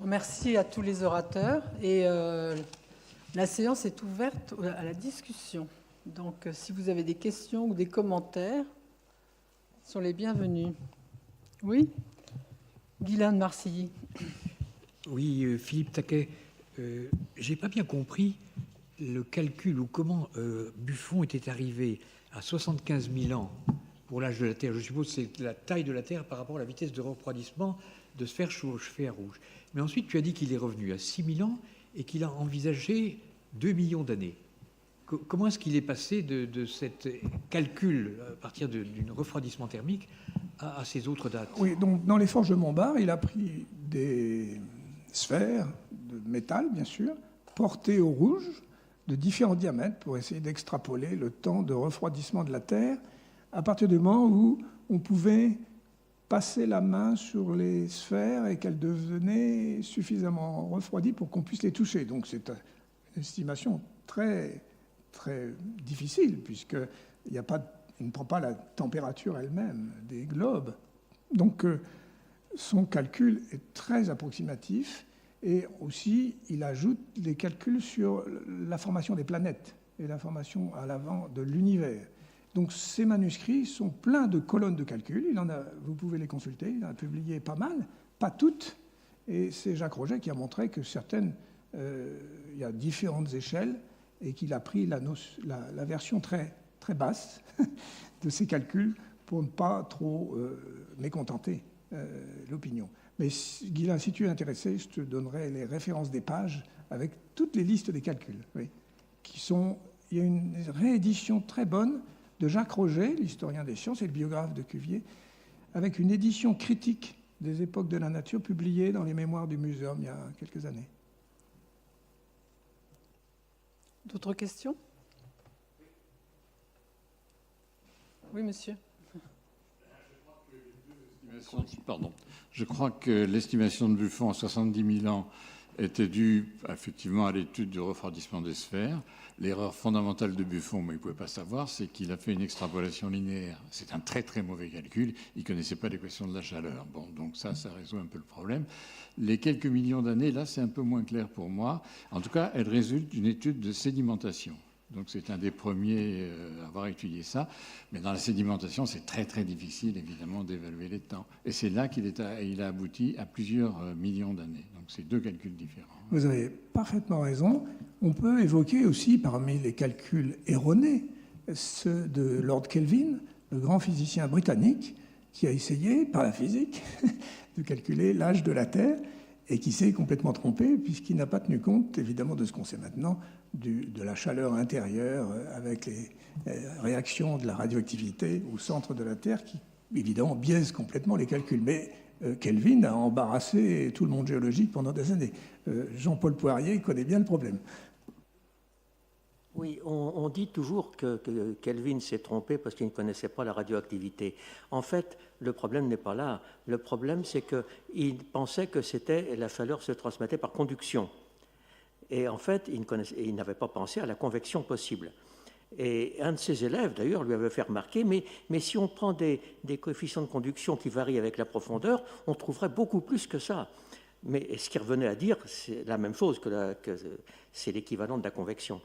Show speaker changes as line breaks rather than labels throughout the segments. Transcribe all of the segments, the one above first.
Merci à tous les orateurs. Et la séance est ouverte à la discussion. Donc, si vous avez des questions ou des commentaires, sont les bienvenus. Oui, Guylaine Marcilly.
Oui, Philippe Taquet, j'ai pas bien compris le calcul ou comment Buffon était arrivé à 75 000 ans pour l'âge de la Terre. Je suppose que c'est la taille de la Terre par rapport à la vitesse de refroidissement de sphère rouge. Mais ensuite, tu as dit qu'il est revenu à 6 000 ans et qu'il a envisagé 2 millions d'années. Comment est-ce qu'il est passé de cet calcul à partir d'un refroidissement thermique à ces autres dates?
Oui, donc dans les forges de Montbard, il a pris des sphères de métal, bien sûr, portées au rouge, de différents diamètres, pour essayer d'extrapoler le temps de refroidissement de la Terre, à partir du moment où on pouvait passer la main sur les sphères et qu'elles devenaient suffisamment refroidies pour qu'on puisse les toucher. Donc c'est une estimation très, très difficile, puisqu'il ne prend pas la température elle-même des globes. Donc son calcul est très approximatif, et aussi il ajoute des calculs sur la formation des planètes et la formation à l'avant de l'univers. Donc ces manuscrits sont pleins de colonnes de calcul. Vous pouvez les consulter, il en a publié pas mal, pas toutes. Et c'est Jacques Roget qui a montré que certaines, il y a différentes échelles, et qu'il a pris la version très, très basse de ces calculs pour ne pas trop mécontenter l'opinion. Mais Guylain, si tu es intéressé, je te donnerai les références des pages avec toutes les listes des calculs. Oui, il y a une réédition très bonne de Jacques Roget, l'historien des sciences et le biographe de Cuvier, avec une édition critique des époques de la nature publiée dans les mémoires du Muséum il y a quelques années.
D'autres questions? Oui, monsieur.
Je crois que l'estimation de Buffon à 70 000 ans était due effectivement à l'étude du refroidissement des sphères. L'erreur fondamentale de Buffon, mais il ne pouvait pas savoir, c'est qu'il a fait une extrapolation linéaire. C'est un très très mauvais calcul. Il ne connaissait pas l'équation de la chaleur. Bon, donc ça résout un peu le problème. Les quelques millions d'années, là, c'est un peu moins clair pour moi. En tout cas, elles résultent d'une étude de sédimentation. Donc c'est un des premiers à avoir étudié ça. Mais dans la sédimentation, c'est très très difficile, évidemment, d'évaluer les temps. Et c'est là qu'il a abouti à plusieurs millions d'années. Donc c'est deux calculs différents.
Vous avez parfaitement raison. On peut évoquer aussi, parmi les calculs erronés, ceux de Lord Kelvin, le grand physicien britannique, qui a essayé, par la physique, de calculer l'âge de la Terre, et qui s'est complètement trompé, puisqu'il n'a pas tenu compte, évidemment, de ce qu'on sait maintenant, de la chaleur intérieure avec les réactions de la radioactivité au centre de la Terre, qui, évidemment, biaise complètement les calculs. Mais Kelvin a embarrassé tout le monde géologique pendant des années. Jean-Paul Poirier connaît bien le problème.
Oui, on dit toujours que Kelvin s'est trompé parce qu'il ne connaissait pas la radioactivité. En fait, le problème n'est pas là. Le problème, c'est qu'il pensait que la chaleur se transmettait par conduction. Et en fait, il n'avait pas pensé à la convection possible. Et un de ses élèves, d'ailleurs, lui avait fait remarquer, mais si on prend des coefficients de conduction qui varient avec la profondeur, on trouverait beaucoup plus que ça. Mais ce qu'il revenait à dire, c'est la même chose, que c'est l'équivalent de la convection.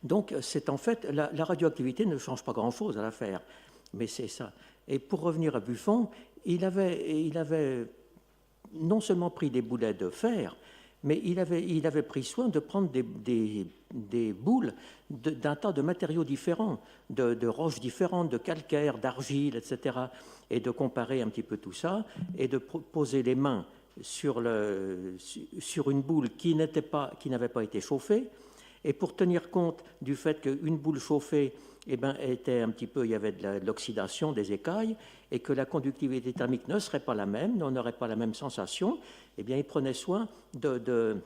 Donc, c'est en fait, la radioactivité ne change pas grand-chose à l'affaire, mais c'est ça. Et pour revenir à Buffon, il avait non seulement pris des boulets de fer, mais il avait pris soin de prendre des boules d'un tas de matériaux différents, de roches différentes, de calcaire, d'argile, etc., et de comparer un petit peu tout ça, et de poser les mains sur une boule qui n'avait pas été chauffée. Et pour tenir compte du fait qu'une boule chauffée, était un petit peu, il y avait de l'oxydation des écailles, et que la conductivité thermique ne serait pas la même, on n'aurait pas la même sensation, il prenait soin de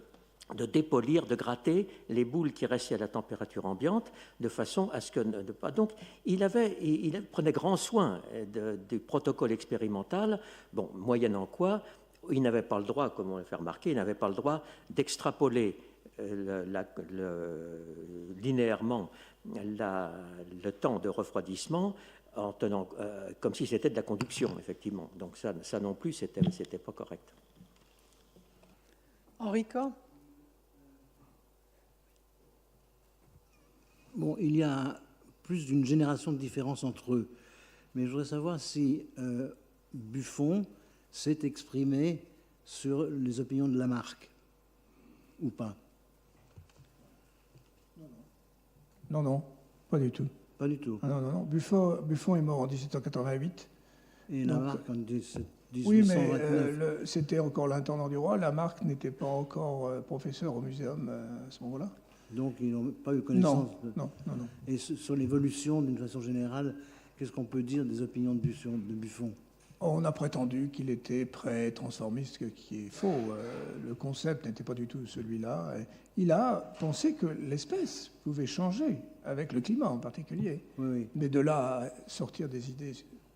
dépolir, de gratter les boules qui restaient à la température ambiante, de façon à ce que ne pas. Donc, il prenait grand soin du protocole expérimental, moyennant quoi, il n'avait pas le droit, comme on l'a fait remarquer, il n'avait pas le droit d'extrapoler linéairement le temps de refroidissement en tenant comme si c'était de la conduction, effectivement. Donc ça non plus, c'était pas correct.
Henri Corne.
Bon, il y a plus d'une génération de différence entre eux. Mais je voudrais savoir si Buffon s'est exprimé sur les opinions de Lamarck ou pas.
Non, non, pas du tout.
Pas du tout.
Ah non, non, non. Buffon est mort en 1788.
Et
Donc,
Lamarck en 1829.
Oui, mais c'était encore l'intendant du roi. Lamarck n'était pas encore professeur au muséum à ce moment-là.
Donc ils n'ont pas eu connaissance.
Non, non, non.
Et sur l'évolution, d'une façon générale, qu'est-ce qu'on peut dire des opinions de Buffon?
On a prétendu qu'il était pré-transformiste, ce qui est faux. Le concept n'était pas du tout celui-là. Il a pensé que l'espèce pouvait changer, avec le climat en particulier.
Oui, oui.
Mais de là à sortir des idées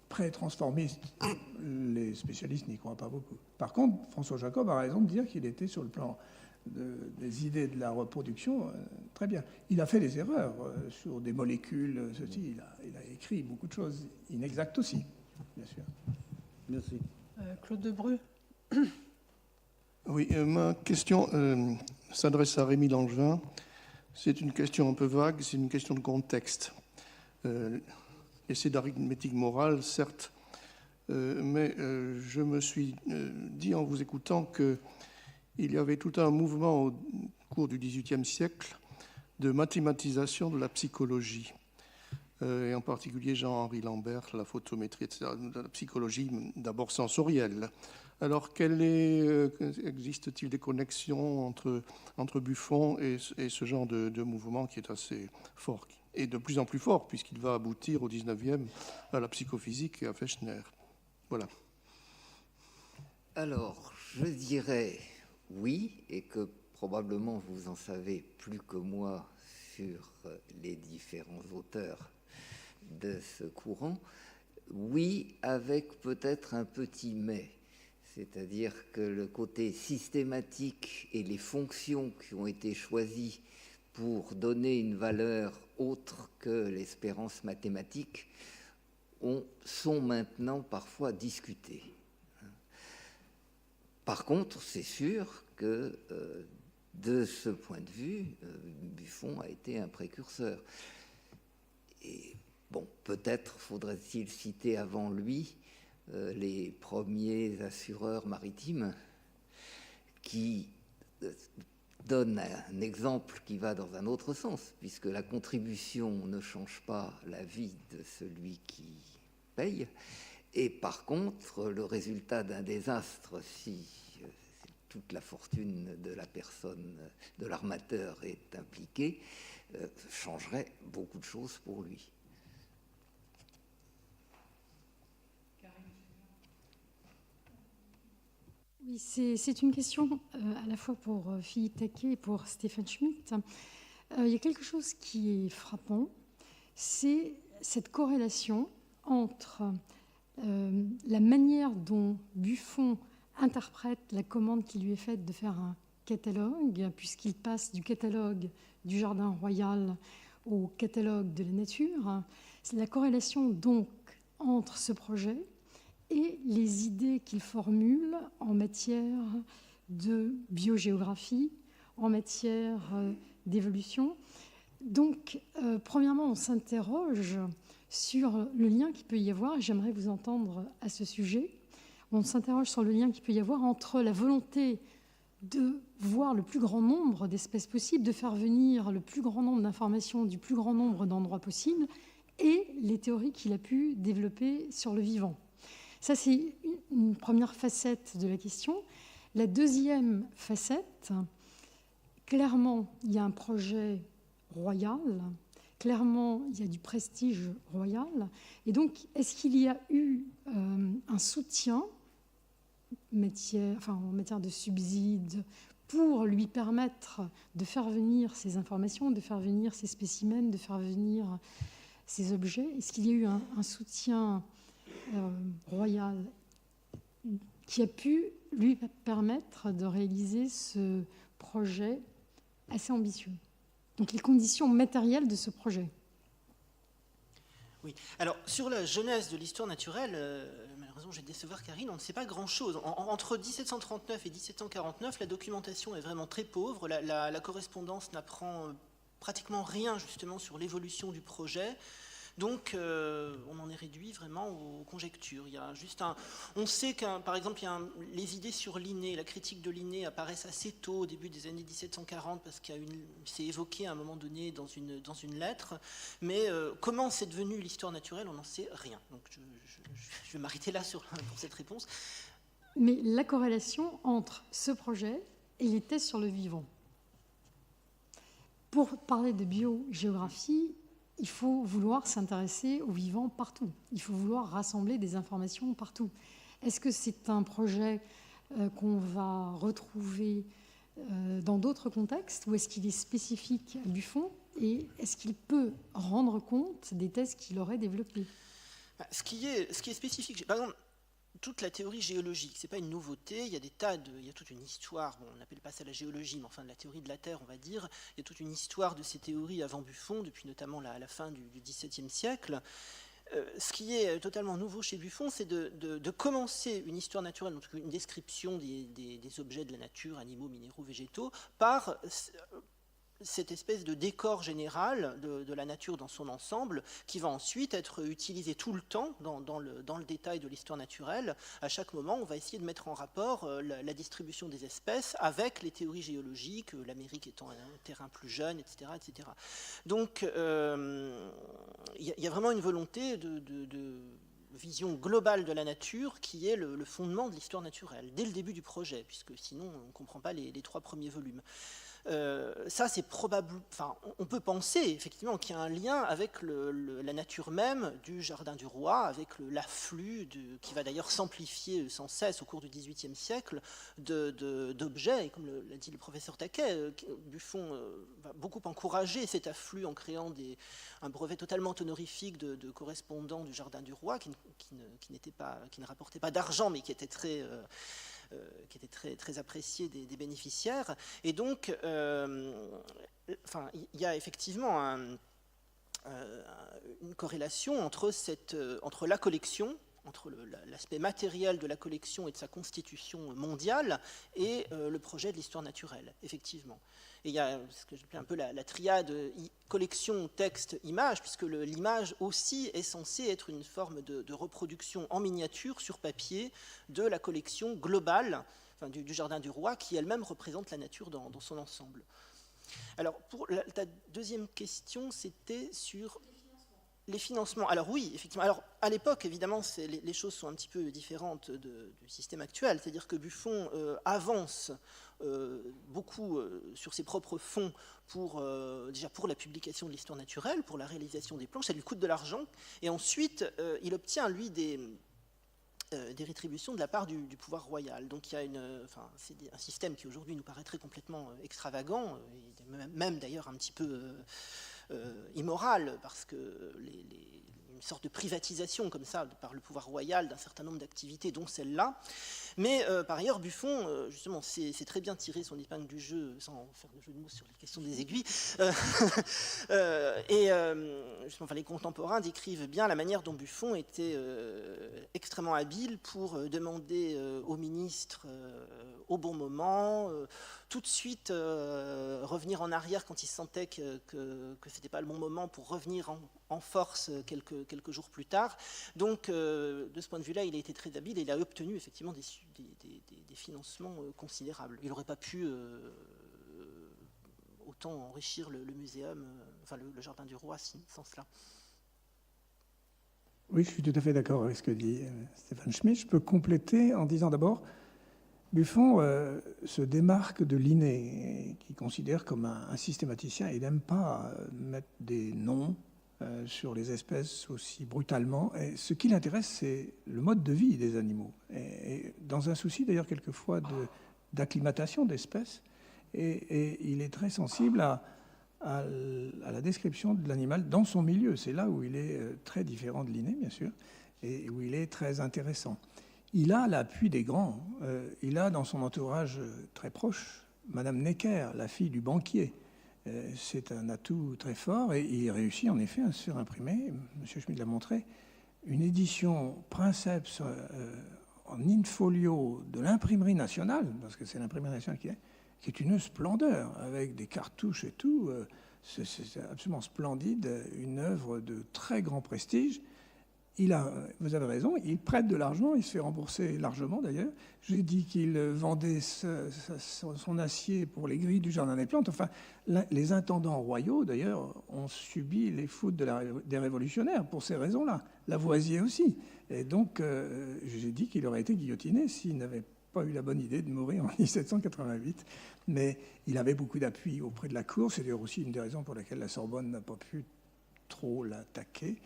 pré-transformistes, les spécialistes n'y croient pas beaucoup. Par contre, François Jacob a raison de dire qu'il était sur le plan des idées de la reproduction très bien. Il a fait des erreurs sur des molécules, ceci. Il a écrit beaucoup de choses inexactes aussi, bien sûr.
Merci.
Claude Debru.
Oui, ma question s'adresse à Rémi Langevin. C'est une question un peu vague, c'est une question de contexte. Essai d'arithmétique morale, certes, mais je me suis dit en vous écoutant qu'il y avait tout un mouvement au cours du XVIIIe siècle de mathématisation de la psychologie. Et en particulier Jean-Henri Lambert, la photométrie, etc., de la psychologie d'abord sensorielle. Alors, existe-t-il des connexions entre Buffon et ce genre de mouvement qui est assez fort, et de plus en plus fort, puisqu'il va aboutir au XIXe à la psychophysique et à Fechner. Voilà.
Alors, je dirais oui, et que probablement vous en savez plus que moi sur les différents auteurs de ce courant. Oui, avec peut-être un petit mais, c'est-à-dire que le côté systématique et les fonctions qui ont été choisies pour donner une valeur autre que l'espérance mathématique sont maintenant parfois discutées. Par contre, c'est sûr que de ce point de vue, Buffon a été un précurseur. Et bon, peut-être faudrait-il citer avant lui les premiers assureurs maritimes qui donnent un exemple qui va dans un autre sens, puisque la contribution ne change pas la vie de celui qui paye. Et par contre, le résultat d'un désastre, si toute la fortune de la personne, de l'armateur est impliquée, changerait beaucoup de choses pour lui.
Oui, c'est une question à la fois pour Philippe Taquet et pour Stéphane Schmitt. Il y a quelque chose qui est frappant, c'est cette corrélation entre la manière dont Buffon interprète la commande qui lui est faite de faire un catalogue, puisqu'il passe du catalogue du Jardin Royal au catalogue de la nature. C'est la corrélation donc entre ce projet et les idées qu'il formule en matière de biogéographie, en matière d'évolution. Donc, premièrement, on s'interroge sur le lien qu'il peut y avoir, et j'aimerais vous entendre à ce sujet. On s'interroge sur le lien qu'il peut y avoir entre la volonté de voir le plus grand nombre d'espèces possibles, de faire venir le plus grand nombre d'informations du plus grand nombre d'endroits possibles, et les théories qu'il a pu développer sur le vivant. Ça, c'est une première facette de la question. La deuxième facette, clairement, il y a un projet royal, clairement, il y a du prestige royal. Et donc, est-ce qu'il y a eu un soutien en matière de subsides pour lui permettre de faire venir ces informations, de faire venir ces spécimens, de faire venir ces objets? Est-ce qu'il y a eu un soutien royal qui a pu lui permettre de réaliser ce projet assez ambitieux? Donc les conditions matérielles de ce projet.
Oui, alors sur la genèse de l'histoire naturelle, malheureusement je vais décevoir Karine, on ne sait pas grand-chose. Entre 1739 et 1749, la documentation est vraiment très pauvre, la correspondance n'apprend pratiquement rien justement sur l'évolution du projet. Donc, on en est réduit vraiment aux conjectures. Il y a juste on sait par exemple, les idées sur Linné, la critique de Linné apparaissent assez tôt, au début des années 1740, parce c'est évoqué à un moment donné dans une lettre. Mais comment c'est devenu l'histoire naturelle, on n'en sait rien. Donc, je vais m'arrêter là pour cette réponse.
Mais la corrélation entre ce projet et les tests sur le vivant. Pour parler de biogéographie, il faut vouloir s'intéresser au vivant partout. Il faut vouloir rassembler des informations partout. Est-ce que c'est un projet qu'on va retrouver dans d'autres contextes ou est-ce qu'il est spécifique à Buffon et est-ce qu'il peut rendre compte des thèses qu'il aurait développées?
Ce qui est spécifique, par exemple, toute la théorie géologique, c'est pas une nouveauté, il y a toute une histoire, bon, on n'appelle pas ça la géologie, mais enfin de la théorie de la Terre, on va dire, il y a toute une histoire de ces théories avant Buffon, depuis notamment la fin du XVIIe siècle. Ce qui est totalement nouveau chez Buffon, c'est de commencer une histoire naturelle, donc une description des objets de la nature, animaux, minéraux, végétaux, par cette espèce de décor général de la nature dans son ensemble, qui va ensuite être utilisé tout le temps dans le détail de l'histoire naturelle. À chaque moment, on va essayer de mettre en rapport la distribution des espèces avec les théories géologiques, l'Amérique étant un terrain plus jeune, etc. etc. Donc, il y a vraiment une volonté de vision globale de la nature qui est le fondement de l'histoire naturelle, dès le début du projet, puisque sinon on ne comprend pas les 3 premiers volumes. Ça, c'est probable. Enfin, on peut penser effectivement qu'il y a un lien avec la nature même du Jardin du Roi, avec l'afflux qui va d'ailleurs s'amplifier sans cesse au cours du XVIIIe siècle d'objets. Et comme l'a dit le professeur Taquet, Buffon va beaucoup encourager cet afflux en créant un brevet totalement honorifique de correspondants du Jardin du Roi qui ne rapportait pas d'argent, mais qui était très très apprécié des bénéficiaires. Et donc, il y a effectivement une corrélation entre la collection, entre l'aspect matériel de la collection et de sa constitution mondiale et le projet de l'histoire naturelle, effectivement. Et il y a ce que j'appelle un peu la triade collection, texte, image, puisque l'image aussi est censée être une forme de reproduction en miniature sur papier de la collection globale du Jardin du Roi, qui elle-même représente la nature dans son ensemble. Alors, pour ta deuxième question, c'était sur les financements. Alors oui, effectivement. Alors à l'époque, évidemment, les choses sont un petit peu différentes du système actuel. C'est-à-dire que Buffon avance beaucoup sur ses propres fonds déjà pour la publication de l'histoire naturelle, pour la réalisation des planches. Ça lui coûte de l'argent. Et ensuite, il obtient, lui, des rétributions de la part du pouvoir royal. Donc il y a c'est un système qui aujourd'hui nous paraîtrait complètement extravagant, et même d'ailleurs un petit peu immoral, parce que une sorte de privatisation comme ça par le pouvoir royal d'un certain nombre d'activités, dont celle-là. Mais par ailleurs, Buffon, justement, c'est très bien tiré son épingle du jeu, sans faire de jeu de mots sur la question des aiguilles. Justement, les contemporains décrivent bien la manière dont Buffon était extrêmement habile pour demander au ministre au bon moment, tout de suite revenir en arrière quand il sentait que ce n'était pas le bon moment pour revenir en force quelques jours plus tard. Donc, de ce point de vue-là, il a été très habile et il a obtenu effectivement des financements considérables. Il n'aurait pas pu autant enrichir le muséum, le Jardin du Roi sans cela.
Oui, je suis tout à fait d'accord avec ce que dit Stéphane Schmitt. Je peux compléter en disant d'abord, Buffon se démarque de Linné, qui considère comme un systématicien. Il n'aime pas mettre des noms sur les espèces aussi brutalement. Et ce qui l'intéresse, c'est le mode de vie des animaux. Et dans un souci, d'ailleurs, quelquefois, d'acclimatation d'espèces. Et il est très sensible à la description de l'animal dans son milieu. C'est là où il est très différent de Linné, bien sûr, et où il est très intéressant. Il a l'appui des grands. Il a dans son entourage très proche Madame Necker, la fille du banquier, C'est un atout très fort et il réussit en effet à se faire imprimer, M. Schmitt l'a montré, une édition princeps en in-folio de l'imprimerie nationale, parce que c'est l'imprimerie nationale qui est une splendeur, avec des cartouches et tout. C'est absolument splendide, une œuvre de très grand prestige. Vous avez raison, il prête de l'argent, il se fait rembourser largement d'ailleurs. J'ai dit qu'il vendait son acier pour les grilles du Jardin des Plantes. Enfin, les intendants royaux d'ailleurs ont subi les foudres des révolutionnaires pour ces raisons-là. Lavoisier aussi. Et donc, j'ai dit qu'il aurait été guillotiné s'il n'avait pas eu la bonne idée de mourir en 1788. Mais il avait beaucoup d'appui auprès de la cour. C'est d'ailleurs aussi une des raisons pour lesquelles la Sorbonne n'a pas pu trop l'attaquer.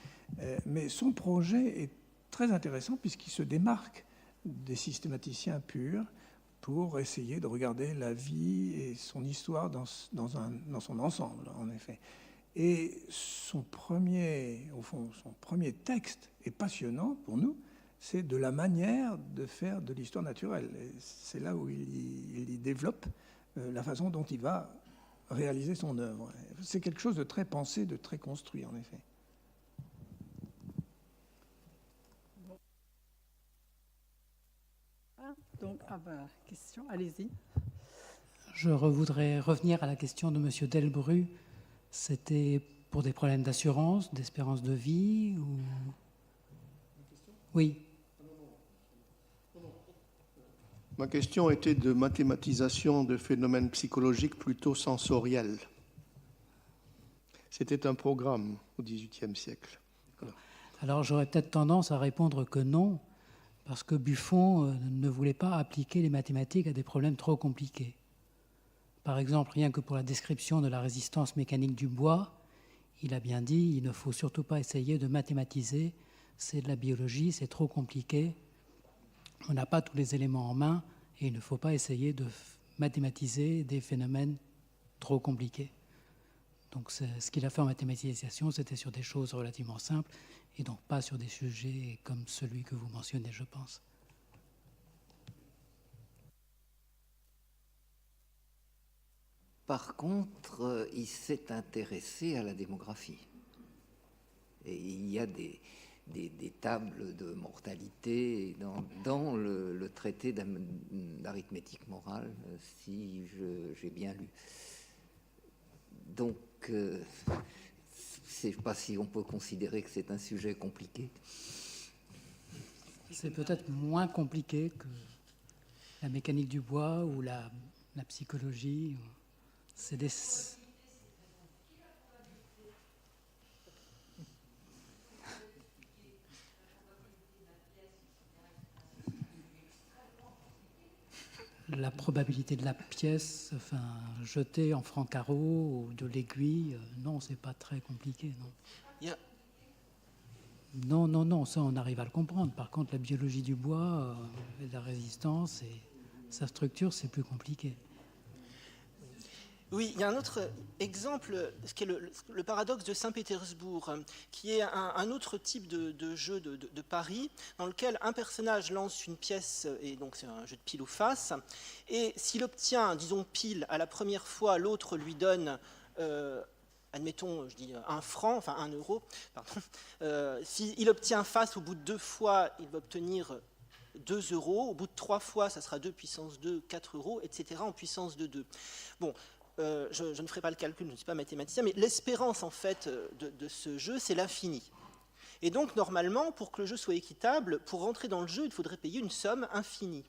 Mais son projet est très intéressant puisqu'il se démarque des systématiciens purs pour essayer de regarder la vie et son histoire dans son ensemble, en effet. Et son premier texte est passionnant pour nous, c'est de la manière de faire de l'histoire naturelle. Et c'est là où il y développe la façon dont il va réaliser son œuvre. C'est quelque chose de très pensé, de très construit, en effet.
Donc, question, allez-y.
Je voudrais revenir à la question de M. Delbru. C'était pour des problèmes d'assurance, d'espérance de vie ou... Oui.
Ma question était de mathématisation de phénomènes psychologiques plutôt sensoriels. C'était un programme au XVIIIe siècle. Voilà.
Alors j'aurais peut-être tendance à répondre que non, parce que Buffon ne voulait pas appliquer les mathématiques à des problèmes trop compliqués. Par exemple, rien que pour la description de la résistance mécanique du bois, il a bien dit il ne faut surtout pas essayer de mathématiser, c'est de la biologie, c'est trop compliqué. On n'a pas tous les éléments en main et il ne faut pas essayer de mathématiser des phénomènes trop compliqués. Donc ce qu'il a fait en mathématisation, c'était sur des choses relativement simples et donc pas sur des sujets comme celui que vous mentionnez, je pense.
Par contre, il s'est intéressé à la démographie. Et il y a des tables de mortalité dans le traité d'arithmétique morale, si j'ai bien lu. Donc, je ne sais pas si on peut considérer que c'est un sujet compliqué.
C'est peut-être moins compliqué que la mécanique du bois ou la psychologie. C'est des... La probabilité de la pièce, enfin, jetée en franc carreau ou de l'aiguille, non, c'est pas très compliqué, non. Non, ça on arrive à le comprendre. Par contre, la biologie du bois, et de la résistance et sa structure, c'est plus compliqué.
Oui, il y a un autre exemple, ce qui est le paradoxe de Saint-Pétersbourg, qui est un autre type de jeu de pari, dans lequel un personnage lance une pièce, et donc c'est un jeu de pile ou face, et s'il obtient, disons, pile à la première fois, l'autre lui donne, admettons, je dis 1 franc, enfin 1 euro, pardon, s'il obtient face au bout de 2 fois, il va obtenir 2 euros, au bout de 3 fois, ça sera 2 puissance 2, 4 euros, etc., en puissance de 2. Bon. Je ne ferai pas le calcul, je ne suis pas mathématicien, mais l'espérance en fait de ce jeu, c'est l'infini. Et donc normalement, pour que le jeu soit équitable, pour rentrer dans le jeu, il faudrait payer une somme infinie.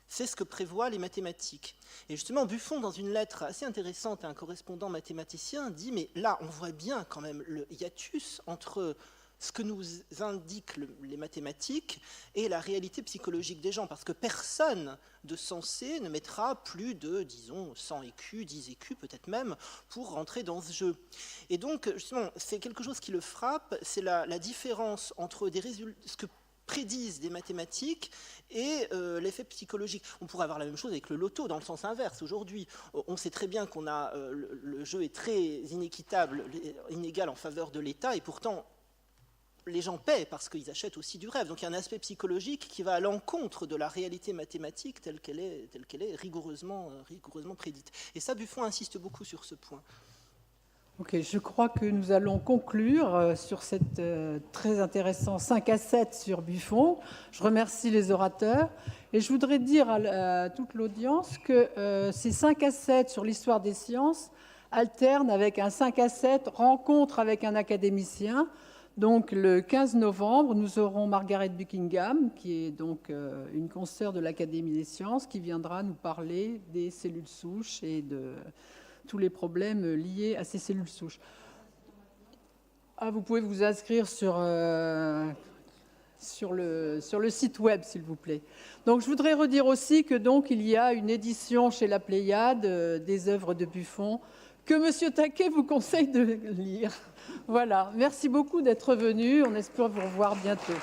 C'est ce que prévoient les mathématiques. Et justement, Buffon, dans une lettre assez intéressante à un correspondant mathématicien, dit, mais là, on voit bien quand même le hiatus entre ce que nous indiquent les mathématiques et la réalité psychologique des gens, parce que personne de sensé ne mettra plus de, disons, 100 écus, 10 écus peut-être même, pour rentrer dans ce jeu. Et donc, justement, c'est quelque chose qui le frappe, c'est la différence entre ce que prédisent des mathématiques et l'effet psychologique. On pourrait avoir la même chose avec le loto, dans le sens inverse. Aujourd'hui, on sait très bien qu'on a le jeu est très inéquitable, inégal en faveur de l'État, et pourtant, les gens paient parce qu'ils achètent aussi du rêve. Donc il y a un aspect psychologique qui va à l'encontre de la réalité mathématique telle qu'elle est rigoureusement prédite. Et ça, Buffon insiste beaucoup sur ce point.
Ok, je crois que nous allons conclure sur cette très intéressant 5 à 7 sur Buffon. Je remercie les orateurs et je voudrais dire à toute l'audience que ces 5 à 7 sur l'histoire des sciences alternent avec un 5 à 7 rencontre avec un académicien. Donc le 15 novembre, nous aurons Margaret Buckingham, qui est donc une consoeur de l'Académie des sciences, qui viendra nous parler des cellules souches et de tous les problèmes liés à ces cellules souches. Vous pouvez vous inscrire sur le site web, s'il vous plaît. Donc, je voudrais redire aussi que donc il y a une édition chez la Pléiade des œuvres de Buffon que M. Taquet vous conseille de lire. Voilà. Merci beaucoup d'être venu. On espère vous revoir bientôt.